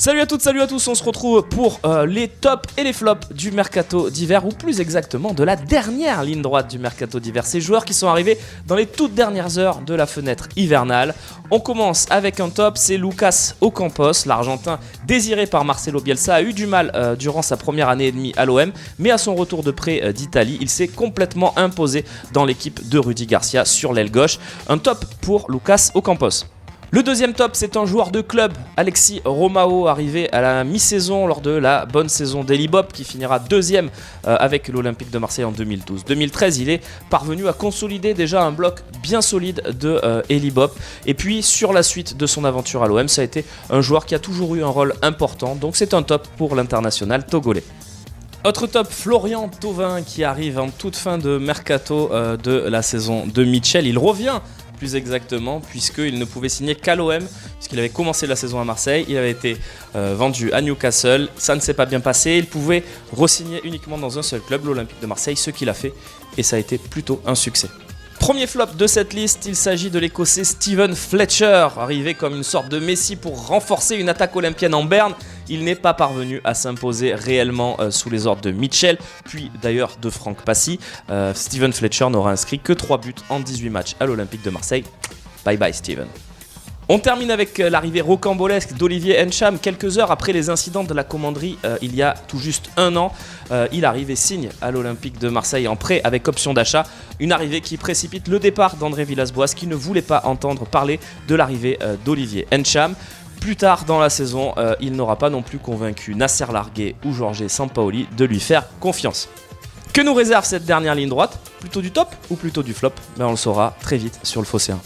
Salut à toutes, salut à tous, on se retrouve pour les tops et les flops du mercato d'hiver, ou plus exactement de la dernière ligne droite du mercato d'hiver. Ces joueurs qui sont arrivés dans les toutes dernières heures de la fenêtre hivernale. On commence avec un top, c'est Lucas Ocampos, l'Argentin désiré par Marcelo Bielsa, a eu du mal durant sa première année et demie à l'OM, mais à son retour de prêt d'Italie, il s'est complètement imposé dans l'équipe de Rudy Garcia sur l'aile gauche. Un top pour Lucas Ocampos. Le deuxième top, c'est un joueur de club, Alexis Romao, arrivé à la mi-saison lors de la bonne saison d'Eli Bob, qui finira deuxième avec l'Olympique de Marseille en 2012-2013. Il est parvenu à consolider déjà un bloc bien solide de Eli Bob. Et puis sur la suite de son aventure à l'OM, ça a été un joueur qui a toujours eu un rôle important, donc c'est un top pour l'international togolais. Autre top, Florian Thauvin qui arrive en toute fin de mercato de la saison de Mitchell. Il revient plus exactement, puisqu'il ne pouvait signer qu'à l'OM, puisqu'il avait commencé la saison à Marseille, il avait été vendu à Newcastle, ça ne s'est pas bien passé, il pouvait re-signer uniquement dans un seul club, l'Olympique de Marseille, ce qu'il a fait, et ça a été plutôt un succès. Premier flop de cette liste, il s'agit de l'Écossais Steven Fletcher, arrivé comme une sorte de Messi pour renforcer une attaque olympienne en berne. Il n'est pas parvenu à s'imposer réellement sous les ordres de Mitchell, puis d'ailleurs de Franck Passy. Steven Fletcher n'aura inscrit que 3 buts en 18 matchs à l'Olympique de Marseille. Bye bye Steven. On termine avec l'arrivée rocambolesque d'Olivier Ntcham. Quelques heures après les incidents de la commanderie, il y a tout juste un an, il arrive et signe à l'Olympique de Marseille en prêt avec option d'achat. Une arrivée qui précipite le départ d'André Villas-Boas, qui ne voulait pas entendre parler de l'arrivée d'Olivier Ntcham. Plus tard dans la saison, il n'aura pas non plus convaincu Nasser Largué ou Jorge Sampaoli de lui faire confiance. Que nous réserve cette dernière ligne droite? Plutôt du top ou plutôt du flop? On le saura très vite sur le Phocéen.